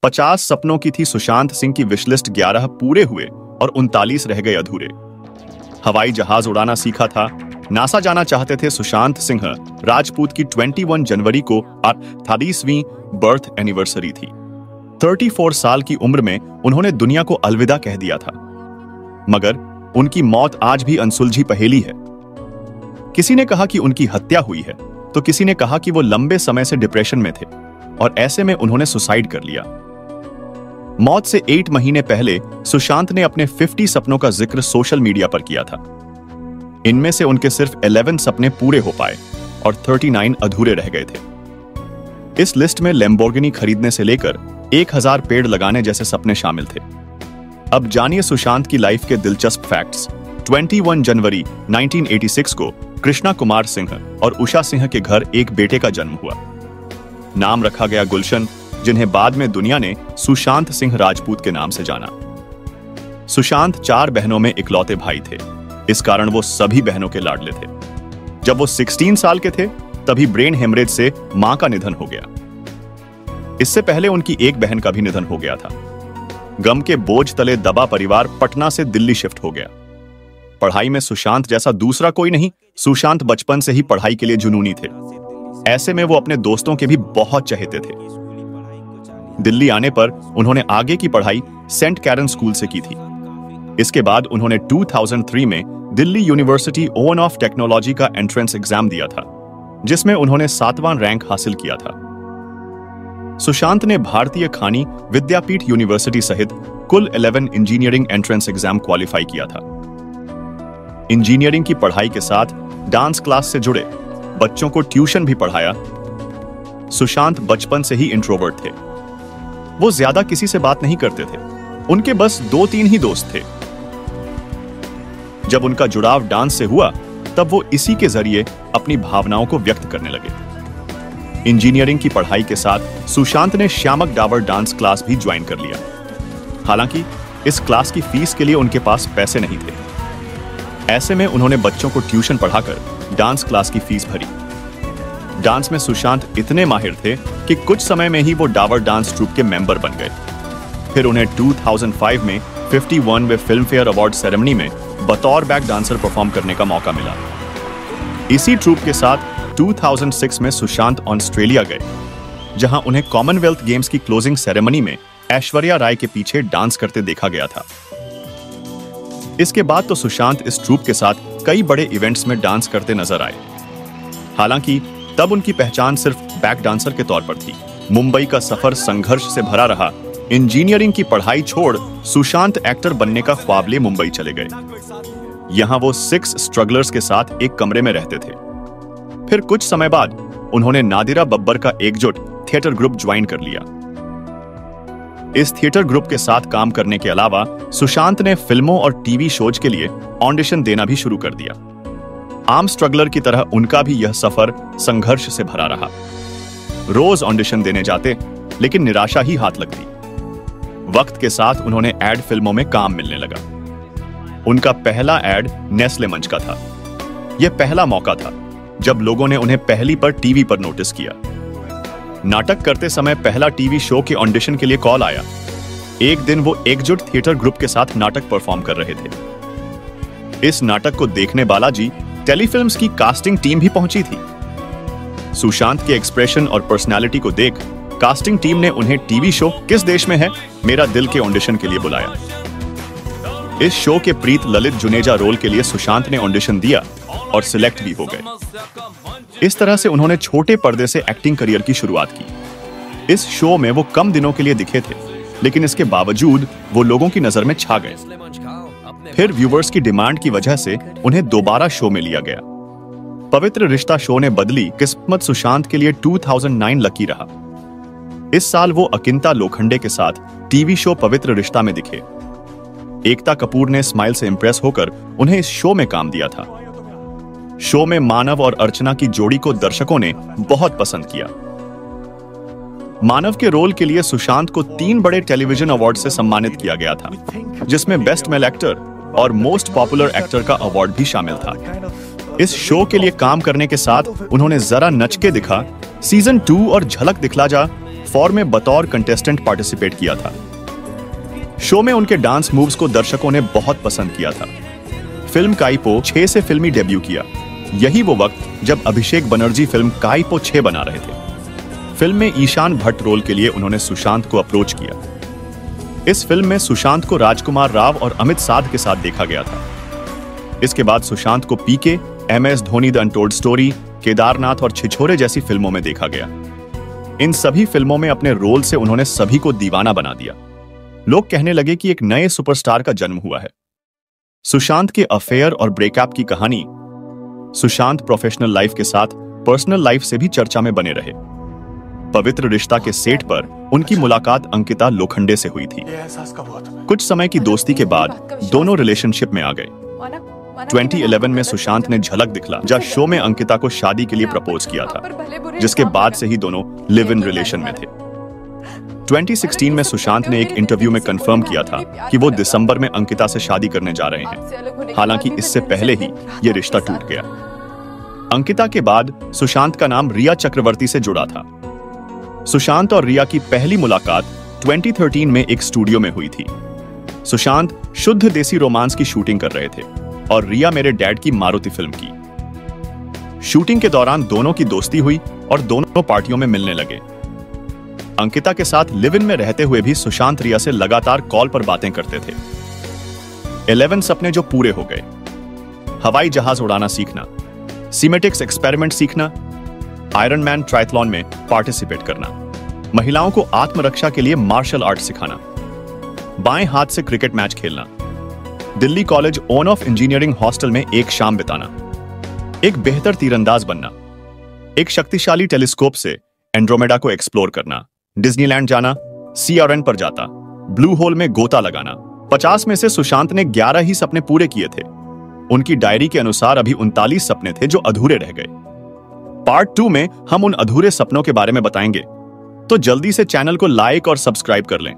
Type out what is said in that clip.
50 सपनों की थी सुशांत सिंह की विशलिस्ट, 11 पूरे हुए और 39 रह गए अधूरे। हवाई जहाज उड़ाना सीखा था, नासा जाना चाहते थे सुशांत सिंह राजपूत की 21 जनवरी को 38वीं बर्थ एनिवर्सरी थी। 34 साल की उम्र में उन्होंने दुनिया को अलविदा कह दिया था, मगर उनकी मौत आज भी अनसुलझी पहेली है। किसी ने कहा कि उनकी हत्या हुई है, तो किसी ने कहा कि वो लंबे समय से डिप्रेशन में थे और ऐसे में उन्होंने सुसाइड कर लिया। मौत से 8 महीने पहले सुशांत ने अपने 50 सपनों का जिक्र सोशल मीडिया पर किया था। इनमें से उनके सिर्फ 11 सपने पूरे हो पाए और 39 अधूरे रह गए थे। इस लिस्ट में लैम्बोर्गिनी खरीदने से लेकर 1000 पेड़ लगाने जैसे सपने शामिल थे। अब जानिए सुशांत की लाइफ के दिलचस्प फैक्ट्स। 21 जनवरी 1986 को कृष्णा कुमार सिंह और उषा सिंह के घर एक बेटे का जन्म हुआ। नाम रखा गया गुलशन, जिन्हें बाद में दुनिया ने सुशांत सिंह राजपूत के नाम से जाना। सुशांत 4 बहनों में इकलौते भाई थे, इस कारण वो सभी बहनों के लाडले थे। जब वो 16 साल के थे तभी ब्रेन हेमरेज से मां का निधन हो गया। इससे पहले उनकी एक बहन का भी निधन हो गया था। गम के बोझ तले दबा परिवार पटना से दिल्ली शिफ्ट हो गया। पढ़ाई में सुशांत जैसा दूसरा कोई नहीं। सुशांत बचपन से ही पढ़ाई के लिए जुनूनी थे। ऐसे में वो अपने दोस्तों के भी बहुत चहेते थे। दिल्ली आने पर उन्होंने आगे की पढ़ाई सेंट कैरन स्कूल से की थी। इसके बाद उन्होंने 2003 में Delhi university oven of technology का एंट्रेंस एग्जाम दिया था, जिसमें उन्होंने 7वां रैंक हासिल किया था। सुशांत ने भारतीय खानी विद्यापीठ यूनिवर्सिटी सहित कुल 11 इंजीनियरिंग एंट्रेंस एग्जाम क्वालिफाई किया था। इंजीनियरिंग की पढ़ाई के साथ डांस क्लास से जुड़े बच्चों को ट्यूशन भी पढ़ाया। सुशांत बचपन से ही इंट्रोवर्ट थे। वो ज्यादा किसी से बात नहीं करते थे। उनके बस 2-3 ही दोस्त थे। जब उनका जुड़ाव डांस से हुआ तब वो इसी के जरिए अपनी भावनाओं को व्यक्त करने लगे। इंजीनियरिंग की पढ़ाई के साथ सुशांत ने श्यामक डावर डांस क्लास भी ज्वाइन कर लिया। हालांकि इस क्लास की फीस के लिए उनके पास पैसे नहीं थे। ऐसे में उन्होंने बच्चों को ट्यूशन पढ़ाकर डांस क्लास की फीस भरी। डांस में सुशांत इतने माहिर थे कि कुछ समय में ही वो डावर डांस ट्रूप के मेंबर बन गए। फिर उन्हें 2005 में 51वें फिल्म फेयर अवार्ड सेरेमनी में बतौर बैक डांसर परफॉर्म करने का मौका मिला। इसी ट्रूप के साथ 2006 में सुशांत ऑस्ट्रेलिया गए, जहां उन्हें कॉमनवेल्थ गेम्स की क्लोजिंग सेरेमनी में ऐश्वर्या राय के पीछे डांस करते देखा गया था। इसके बाद तो सुशांत इस ट्रूप के साथ कई बड़े इवेंट्स में डांस करते नजर आए। हालांकि तब उनकी पहचान सिर्फ बैक डांसर के तौर पर थी। मुंबई का सफर संघर्ष से भरा रहा। इंजीनियरिंग की पढ़ाई छोड़ सुशांत एक्टर बनने का ख्वाब ले मुंबई चले गए। यहां वो 6 स्ट्रगलर्स के साथ एक कमरे में रहते थे। फिर कुछ समय बाद उन्होंने नादिरा बब्बर का एकजुट थिएटर ग्रुप ज्वाइन कर लिया। इस थिएटर ग्रुप के साथ काम करने के अलावा सुशांत ने फिल्मों और टीवी शोज के लिए ऑडिशन देना भी शुरू कर दिया। आम स्ट्रगलर की तरह उनका भी यह सफर संघर्ष से भरा रहा। रोज ऑडिशन देने जाते, लेकिन निराशा ही हाथ लगती। वक्त के साथ उन्होंने एड फिल्मों में काम मिलने लगा। उनका पहला एड नेस्ले मंच का था। यह पहला मौका था जब लोगों ने उन्हें पहली पर टीवी पर नोटिस किया। नाटक करते समय पहला टीवी शो के ऑडिशन के लिए कॉल आया। एक दिन वो एकजुट थिएटर ग्रुप के साथ नाटक परफॉर्म कर रहे थे। इस नाटक को देखने बालाजी टेलीफिल्म्स की कास्टिंग टीम भी पहुंची थी। सुशांत के एक्सप्रेशन और पर्सनालिटी को देख कास्टिंग टीम ने उन्हें टीवी शो किस देश में है मेरा दिल के ऑडिशन के लिए बुलाया। इस शो के प्रीत ललित जुनेजा रोल के लिए सुशांत ने ऑडिशन दिया और सिलेक्ट भी हो गए। इस तरह से उन्होंने छोटे पर्दे से एक्टिंग करियर की शुरुआत की। इस शो में वो कम दिनों के लिए दिखे थे, लेकिन इसके बावजूद वो लोगों की नजर में छा गए। फिर व्यूवर्स की डिमांड की वजह से उन्हें दोबारा शो में लिया गया। पवित्र रिश्ता शो ने बदली किस्मत सुशांत के लिए 2009 लकी रहा। इस साल वो अकिंता लोखंडे के साथ टीवी शो पवित्र रिश्ता में दिखे। एकता कपूर ने स्माइल से इंप्रेस होकर उन्हें इस शो में काम दिया था। शो में मानव और अर्चना की जोड़ी को दर्शकों ने बहुत पसंद किया। मानव के रोल के लिए सुशांत को 3 बड़े टेलीविजन अवार्ड से सम्मानित किया गया था, जिसमें बेस्ट मेल एक्टर और मोस्ट पॉपुलर एक्टर का अवार्ड भी शामिल था। इस शो के लिए काम करने के साथ उन्होंने जरा नच के दिखा, सीजन 2 और झलक दिखला जा, 4 में बतौर कंटेस्टेंट पार्टिसिपेट किया था। शो में उनके डांस मूव्स को दर्शकों ने बहुत पसंद किया था। फिल्म काइपो 6 से फिल्मी डेब्यू किया। यही वो वक्त जब अभिषेक बनर्जी फिल्म काइपो 6 बना रहे थे। फिल्म में ईशान भट्ट रोल के लिए उन्होंने सुशांत को अप्रोच किया। इस फिल्म में सुशांत को राजकुमार राव और अमित साध के साथ देखा गया था। इसके बाद सुशांत को पीके, MS Dhoni the untold story, Kedarnath और छिछोरे जैसी फिल्मों में देखा गया। इन सभी फिल्मों में अपने रोल से उन्होंने सभी को दीवाना बना दिया। लोग कहने लगे कि एक नए सुपरस्टार का जन्म हुआ है। सुशांत के अफेयर और ब्रेकअप की कहानी सुशांत प्रोफेशनल लाइफ के साथ पर्सनल लाइफ से भी चर्चा में बने रहे। पवित्र रिश्ता के सेट पर उनकी मुलाकात अंकिता लोखंडे से हुई थी। कुछ समय की दोस्ती के बाद दोनों रिलेशनशिप में आ गए। 2011 में सुशांत ने झलक दिखला जब शो में अंकिता को शादी के लिए प्रपोज किया था, जिसके बाद से ही दोनों लिव इन रिलेशन में थे। 2016 में सुशांत ने एक इंटरव्यू में कंफर्म किया था कि वो दिसंबर में अंकिता से शादी करने जा रहे हैं। हालांकि इससे पहले ही ये रिश्ता टूट गया। अंकिता के बाद सुशांत का नाम रिया चक्रवर्ती से जुड़ा था। सुशांत और रिया की पहली मुलाकात 2013 में एक स्टूडियो में हुई थी। सुशांत शुद्ध देसी रोमांस की शूटिंग कर रहे थे और रिया मेरे डैड की मारुति फिल्म की। शूटिंग के दौरान दोनों की दोस्ती हुई और दोनों पार्टियों में मिलने लगे। अंकिता के साथ लिव इन में रहते हुए भी सुशांत रिया से लगातार कॉल पर बातें करते थे। 11 सपने जो पूरे हो गए, हवाई जहाज उड़ाना सीखना, सीमेटिक्स एक्सपेरिमेंट सीखना, आयरन मैन ट्रायथलॉन में पार्टिसिपेट करना, महिलाओं को आत्मरक्षा के लिए मार्शल आर्ट सिखाना, बाएं हाथ से क्रिकेट मैच खेलना, Delhi college on off engineering hostel में एक शाम बिताना, एक बेहतर तीरंदाज बनना, एक शक्तिशाली टेलीस्कोप से एंड्रोमेडा को एक्सप्लोर करना, डिज्नीलैंड जाना, CRN पर जाता, ब्लू होल में गोता लगाना। 50 में से सुशांत ने 11 ही सपने पूरे किए थे। उनकी डायरी के अनुसार अभी 39 सपने थे जो अधूरे रह गए। पार्ट 2 में हम उन अधूरे सपनों के बारे में बताएंगे, तो जल्दी से चैनल को लाइक और सब्सक्राइब कर लें।